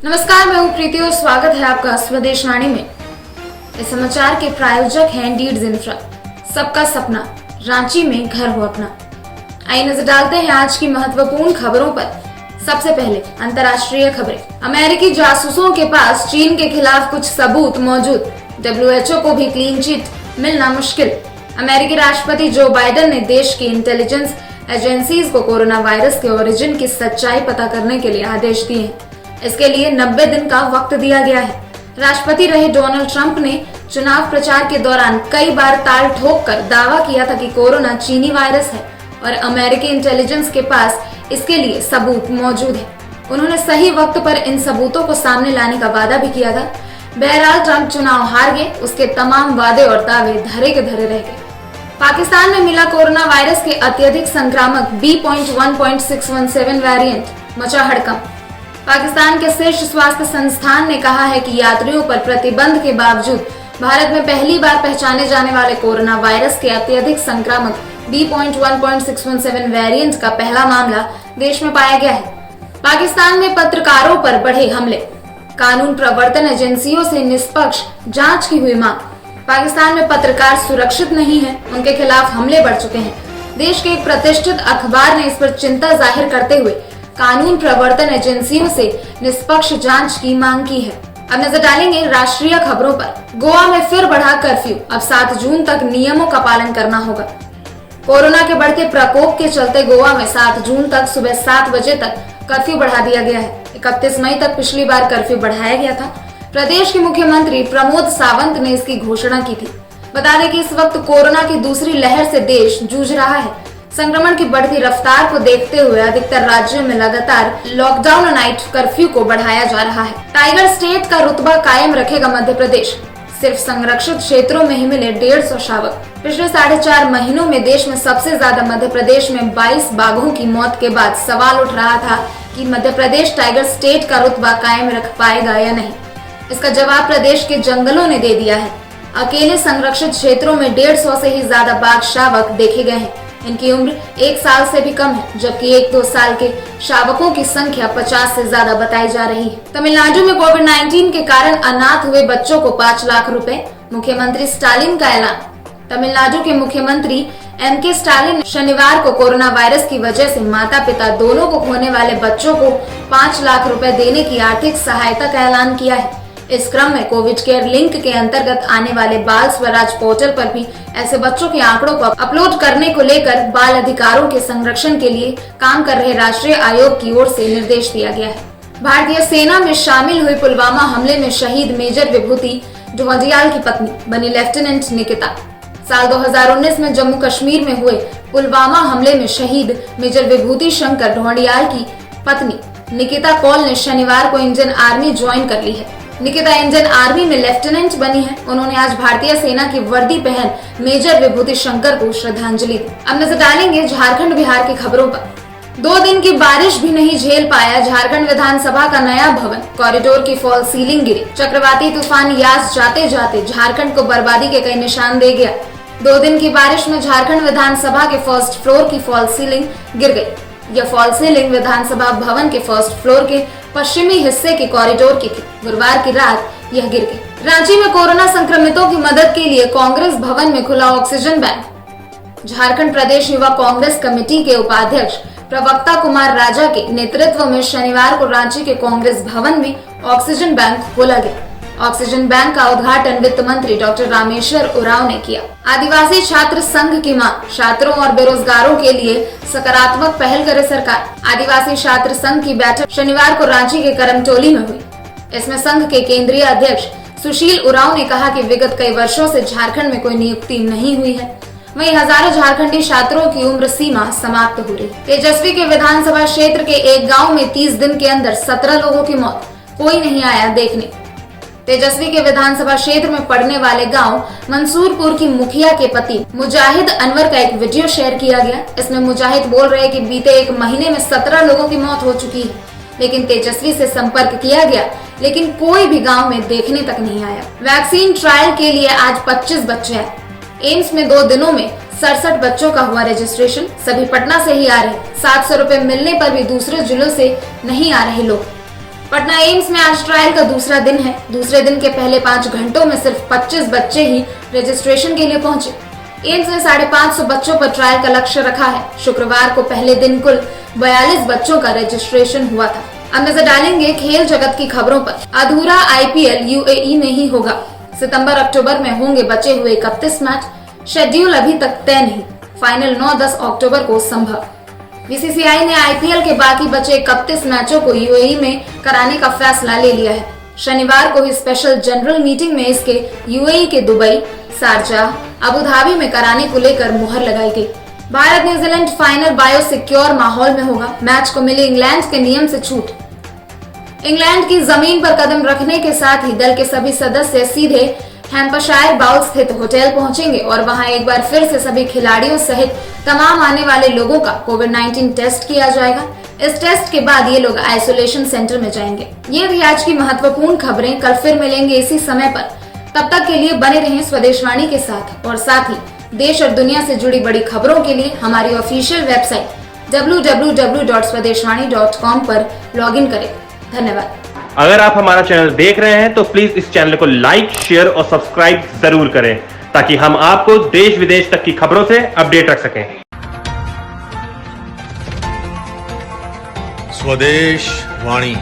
नमस्कार, मैं हूँ प्रीति और स्वागत है आपका स्वदेश वाणी में। इस समाचार के प्रायोजक हैं डीड्स इंफ्रा, सबका सपना, रांची में घर हो अपना। आइए नजर डालते हैं आज की महत्वपूर्ण खबरों पर। सबसे पहले अंतर्राष्ट्रीय खबरें। अमेरिकी जासूसों के पास चीन के खिलाफ कुछ सबूत मौजूद, WHO को भी क्लीन चिट मिलना मुश्किल। अमेरिकी राष्ट्रपति जो बाइडेन ने देश की इंटेलिजेंस एजेंसीज को कोरोना वायरस के ओरिजिन की सच्चाई पता करने के लिए आदेश दिए हैं। इसके लिए 90 दिन का वक्त दिया गया है। राष्ट्रपति रहे डोनाल्ड ट्रंप ने चुनाव प्रचार के दौरान कई बार ताल ठोककर दावा किया था कि कोरोना चीनी वायरस है और अमेरिकी इंटेलिजेंस के पास इसके लिए सबूत मौजूद है। उन्होंने सही वक्त पर इन सबूतों को सामने लाने का वादा भी किया था। बहरहाल ट्रंप चुनाव हार गए, उसके तमाम वादे और दावे धरे के धरे रह गए। पाकिस्तान में मिला कोरोना वायरस के अत्यधिक संक्रामक B.1.617 वेरिएंट, मचा हड़कंप। पाकिस्तान के शीर्ष स्वास्थ्य संस्थान ने कहा है कि यात्रियों पर प्रतिबंध के बावजूद भारत में पहली बार पहचाने जाने वाले कोरोना वायरस के अत्यधिक संक्रामक B.1.617 वेरिएंट का पहला मामला देश में पाया गया है। पाकिस्तान में पत्रकारों पर बढ़े हमले, कानून प्रवर्तन एजेंसियों से निष्पक्ष जांच की हुई मांग। पाकिस्तान में पत्रकार सुरक्षित नहीं है, उनके खिलाफ हमले बढ़ चुके हैं। देश के एक प्रतिष्ठित अखबार ने इस पर चिंता जाहिर करते हुए कानून प्रवर्तन एजेंसियों से निष्पक्ष जांच की मांग की है। अब नजर डालेंगे राष्ट्रीय खबरों पर। गोवा में फिर बढ़ा कर्फ्यू, अब 7 जून तक नियमों का पालन करना होगा। कोरोना के बढ़ते प्रकोप के चलते गोवा में 7 जून तक सुबह 7 बजे तक कर्फ्यू बढ़ा दिया गया है। 31 मई तक पिछली बार कर्फ्यू बढ़ाया गया था। प्रदेश के मुख्यमंत्री प्रमोद सावंत ने इसकी घोषणा की थी। बता दें कि इस वक्त कोरोना की दूसरी लहर से देश जूझ रहा है। संक्रमण की बढ़ती रफ्तार को देखते हुए अधिकतर राज्यों में लगातार लॉकडाउन और नाइट कर्फ्यू को बढ़ाया जा रहा है। टाइगर स्टेट का रुतबा कायम रखेगा मध्य प्रदेश। सिर्फ संरक्षित क्षेत्रों में ही मिले 150 शावक। पिछले 4.5 महीनों में देश में सबसे ज्यादा मध्य प्रदेश में 22 बाघों की मौत के बाद सवाल उठ रहा था कि मध्य प्रदेश टाइगर स्टेट का रुतबा कायम रख पाएगा या नहीं। इसका जवाब प्रदेश के जंगलों ने दे दिया है। अकेले संरक्षित क्षेत्रों में 150 से ही ज्यादा बाघ शावक देखे गए हैं। इनकी उम्र 1 साल से भी कम है, जबकि 1-2 साल के शावकों की संख्या 50 से ज्यादा बताई जा रही है। तमिलनाडु में कोविड-19 के कारण अनाथ हुए बच्चों को 5 लाख रुपए, मुख्यमंत्री स्टालिन का ऐलान। तमिलनाडु के मुख्यमंत्री M.K. स्टालिन ने शनिवार को कोरोना वायरस की वजह से माता पिता दोनों को खोने वाले बच्चों को 5 लाख रुपए देने की आर्थिक सहायता का ऐलान किया है। इस क्रम में कोविड केयर लिंक के अंतर्गत आने वाले बाल स्वराज पोर्टल पर भी ऐसे बच्चों के आंकड़ों को अपलोड करने को लेकर बाल अधिकारों के संरक्षण के लिए काम कर रहे राष्ट्रीय आयोग की ओर से निर्देश दिया गया है। भारतीय सेना में शामिल हुई पुलवामा हमले में शहीद मेजर विभूति ढोंडियाल की पत्नी बनी लेफ्टिनेंट निकिता। साल 2019 में जम्मू कश्मीर में हुए पुलवामा हमले में शहीद मेजर विभूति शंकर ढोंडियाल की पत्नी निकिता कौल ने शनिवार को इंडियन आर्मी ज्वाइन कर ली है। निकिता इंडियन आर्मी में लेफ्टिनेंट बनी है। उन्होंने आज भारतीय सेना की वर्दी पहन मेजर विभूति शंकर को श्रद्धांजलि दी। अब नजर डालेंगे झारखंड बिहार की खबरों पर। 2 दिन की बारिश भी नहीं झेल पाया झारखंड विधानसभा का नया भवन, कॉरिडोर की फॉल सीलिंग गिरी। चक्रवाती तूफान यास जाते जाते झारखंड को बर्बादी के कई निशान दे गया। 2 दिन की बारिश में झारखंड विधानसभा के फर्स्ट फ्लोर की फॉल सीलिंग गिर गई। यह फॉल सीलिंग विधानसभा भवन के फर्स्ट फ्लोर के पश्चिमी हिस्से के कॉरिडोर की थी। गुरुवार की रात यह गिर गई। रांची में कोरोना संक्रमितों की मदद के लिए कांग्रेस भवन में खुला ऑक्सीजन बैंक। झारखंड प्रदेश युवा कांग्रेस कमेटी के उपाध्यक्ष प्रवक्ता कुमार राजा के नेतृत्व में शनिवार को रांची के कांग्रेस भवन में ऑक्सीजन बैंक खोला गया। ऑक्सीजन बैंक का उद्घाटन वित्त मंत्री डॉक्टर रामेश्वर उरांव ने किया। आदिवासी छात्र संघ की मांग, छात्रों और बेरोजगारों के लिए सकारात्मक पहल करे सरकार। आदिवासी छात्र संघ की बैठक शनिवार को रांची के करमटोली में हुई। इसमें संघ के केंद्रीय अध्यक्ष सुशील उरांव ने कहा कि विगत कई वर्षों से झारखंड में कोई नियुक्ति नहीं हुई है। वहीं हजारों झारखंडी छात्रों की उम्र सीमा समाप्त हो रही। तेजस्वी के विधानसभा क्षेत्र के एक गाँव में 30 दिन के अंदर 17 लोगों की मौत, कोई नहीं आया देखने। तेजस्वी के विधानसभा क्षेत्र में पड़ने वाले गांव मंसूरपुर की मुखिया के पति मुजाहिद अनवर का एक वीडियो शेयर किया गया। इसमें मुजाहिद बोल रहे कि बीते 1 महीने में 17 लोगों की मौत हो चुकी है, लेकिन तेजस्वी से संपर्क किया गया, लेकिन कोई भी गांव में देखने तक नहीं आया। वैक्सीन ट्रायल के लिए आज 25 बच्चे हैं। एम्स में 2 दिनों में 67 बच्चों का हुआ रजिस्ट्रेशन। सभी पटना से ही आ रहे। 700 रुपए मिलने पर भी दूसरे जिलों से नहीं आ रहे लोग। पटना एम्स में आज ट्रायल का दूसरा दिन है। दूसरे दिन के पहले 5 घंटों में सिर्फ 25 बच्चे ही रजिस्ट्रेशन के लिए पहुंचे। एम्स ने 550 बच्चों पर ट्रायल का लक्ष्य रखा है। शुक्रवार को पहले दिन कुल 42 बच्चों का रजिस्ट्रेशन हुआ था। अब नजर डालेंगे खेल जगत की खबरों पर। अधूरा आईपीएल यूएई में ही होगा। सितंबर अक्टूबर में होंगे बचे हुए 31 मैच। शेड्यूल अभी तक तय नहीं, फाइनल 9-10 अक्टूबर को संभव। बीसीसीआई ने आईपीएल के बाकी बचे 31 मैचों को यूएई में कराने का फैसला ले लिया है। शनिवार को ही स्पेशल जनरल मीटिंग में इसके यूएई के दुबई, शारजाह, अबू धाबी में कराने को लेकर मुहर लगाई गई। भारत न्यूजीलैंड फाइनल बायोसिक्योर माहौल में होगा। मैच को मिली इंग्लैंड के नियम से छूट। इंग्लैंड की जमीन पर कदम रखने के साथ ही दल के सभी सदस्य सीधे हैम्पशायर बाउल स्थित होटल पहुंचेंगे और वहां एक बार फिर से सभी खिलाड़ियों सहित तमाम आने वाले लोगों का कोविड-19 टेस्ट किया जाएगा। इस टेस्ट के बाद ये लोग आइसोलेशन सेंटर में जाएंगे। ये थी आज की महत्वपूर्ण खबरें। कल फिर मिलेंगे इसी समय पर। तब तक के लिए बने रहें स्वदेशवाणी के साथ और साथ ही देश और दुनिया से जुड़ी बड़ी खबरों के लिए हमारी ऑफिशियल वेबसाइट www.swadeshwani.com पर लॉगिन करें। धन्यवाद। अगर आप हमारा चैनल देख रहे हैं तो प्लीज इस चैनल को लाइक, शेयर और सब्सक्राइब जरूर करें ताकि हम आपको देश विदेश तक की खबरों से अपडेट रख सकें। स्वदेश वाणी।